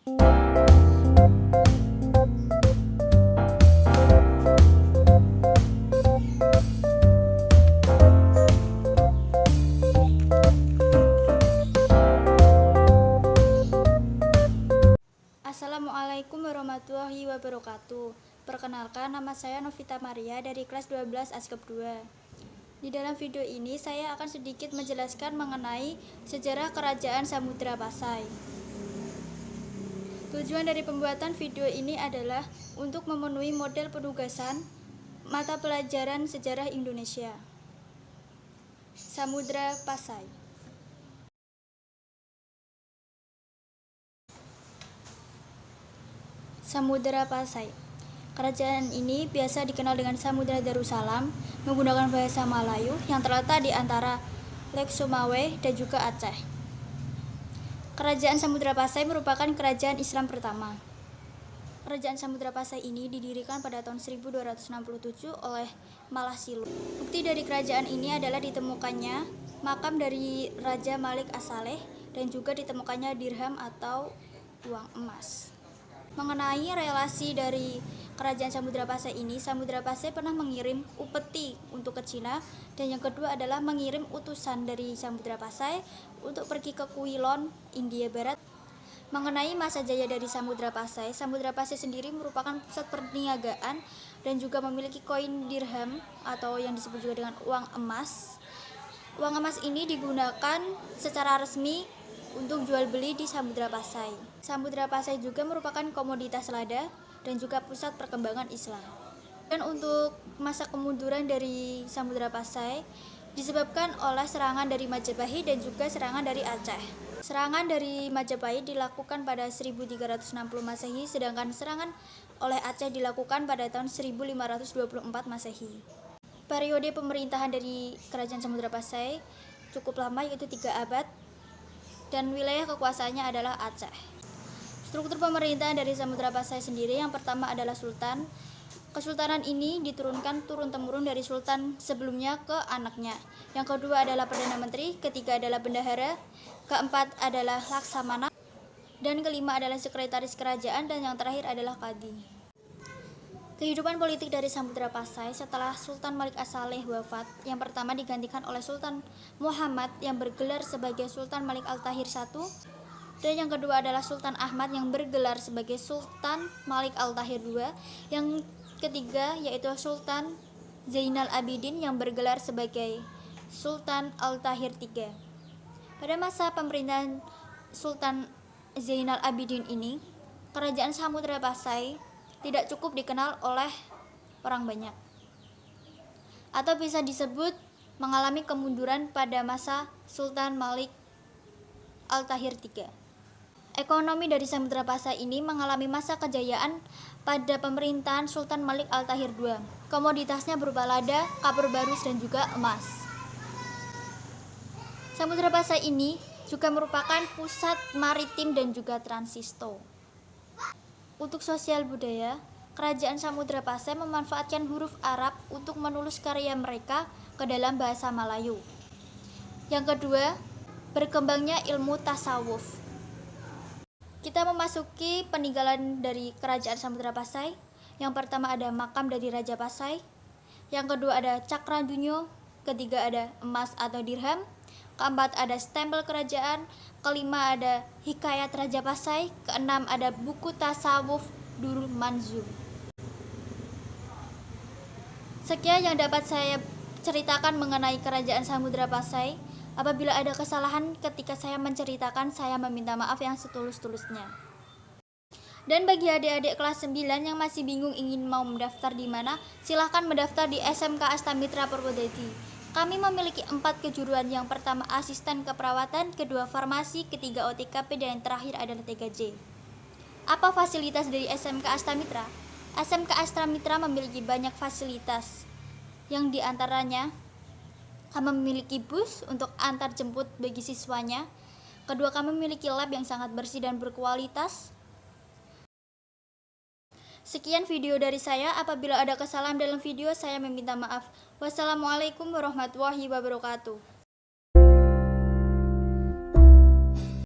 Assalamualaikum warahmatullahi wabarakatuh. Perkenalkan, nama saya Novita Maria dari kelas 12 Askep 2. Di dalam video ini saya akan sedikit menjelaskan mengenai sejarah Kerajaan Samudra Pasai. Tujuan dari pembuatan video ini adalah untuk memenuhi model penugasan mata pelajaran sejarah Indonesia. Samudra Pasai. Samudra Pasai. Kerajaan ini biasa dikenal dengan Samudra Darussalam, menggunakan bahasa Melayu yang terletak di antara Lake Sumawe dan juga Aceh. Kerajaan Samudra Pasai merupakan kerajaan Islam pertama. Kerajaan Samudra Pasai ini didirikan pada tahun 1267 oleh Malah Siluh. Bukti dari kerajaan ini adalah ditemukannya makam dari Raja Malik As-Saleh dan juga ditemukannya dirham atau uang emas. Mengenai relasi dari kerajaan Samudra Pasai ini, Samudra Pasai pernah mengirim upeti untuk ke Cina, dan yang kedua adalah mengirim utusan dari Samudra Pasai untuk pergi ke Quilon, India Barat. Mengenai masa jaya dari Samudra Pasai sendiri merupakan pusat perniagaan dan juga memiliki koin dirham atau yang disebut juga dengan uang emas. Uang emas ini digunakan secara resmi untuk jual beli di Samudra Pasai. Samudra Pasai juga merupakan komoditas lada dan juga pusat perkembangan Islam. Dan untuk masa kemunduran dari Samudra Pasai disebabkan oleh serangan dari Majapahit dan juga serangan dari Aceh. Serangan dari Majapahit dilakukan pada 1360 Masehi, sedangkan serangan oleh Aceh dilakukan pada tahun 1524 Masehi. Periode pemerintahan dari Kerajaan Samudra Pasai cukup lama, yaitu 3 abad, dan wilayah kekuasaannya adalah Aceh. Struktur pemerintahan dari Samudra Pasai sendiri, yang pertama adalah Sultan. Kesultanan ini diturunkan turun-temurun dari Sultan sebelumnya ke anaknya. Yang kedua adalah Perdana Menteri, ketiga adalah Bendahara, keempat adalah Laksamana, dan kelima adalah Sekretaris Kerajaan, dan yang terakhir adalah Qadhi. Kehidupan politik dari Samudra Pasai setelah Sultan Malik As-Saleh wafat, yang pertama digantikan oleh Sultan Muhammad yang bergelar sebagai Sultan Malik Al-Tahir I, dan yang kedua adalah Sultan Ahmad yang bergelar sebagai Sultan Malik Al-Tahir II, yang ketiga yaitu Sultan Zainal Abidin yang bergelar sebagai Sultan Al-Tahir III. Pada masa pemerintahan Sultan Zainal Abidin ini, Kerajaan Samudra Pasai tidak cukup dikenal oleh orang banyak, atau bisa disebut mengalami kemunduran pada masa Sultan Malik Al-Tahir III. Ekonomi dari Samudra Pasai ini mengalami masa kejayaan pada pemerintahan Sultan Malik Al-Tahir II. Komoditasnya berupa lada, kapur barus, dan juga emas. Samudra Pasai ini juga merupakan pusat maritim dan juga transisto. Untuk sosial budaya, Kerajaan Samudra Pasai memanfaatkan huruf Arab untuk menulis karya mereka ke dalam bahasa Melayu. Yang kedua, berkembangnya ilmu tasawuf. Kita memasuki peninggalan dari Kerajaan Samudra Pasai. Yang pertama ada makam dari Raja Pasai. Yang kedua ada Cakradunyo. Ketiga ada emas atau dirham. Keempat ada stempel kerajaan. Kelima ada Hikayat Raja Pasai. Keenam ada buku tasawuf Durul Manzur. Sekian yang dapat saya ceritakan mengenai Kerajaan Samudra Pasai. Apabila ada kesalahan ketika saya menceritakan, saya meminta maaf yang setulus-tulusnya. Dan bagi adik-adik kelas 9 yang masih bingung ingin mau mendaftar di mana, silahkan mendaftar di SMK Astamitra Purwodadi. Kami memiliki 4 kejuruan, yang pertama asisten keperawatan, kedua farmasi, ketiga OTKP, dan yang terakhir adalah TKJ. Apa fasilitas dari SMK Astamitra? SMK Astamitra memiliki banyak fasilitas, yang diantaranya kami memiliki bus untuk antar jemput bagi siswanya. Kedua, kami memiliki lab yang sangat bersih dan berkualitas. Sekian video dari saya. Apabila ada kesalahan dalam video, saya meminta maaf. Wassalamualaikum warahmatullahi wabarakatuh.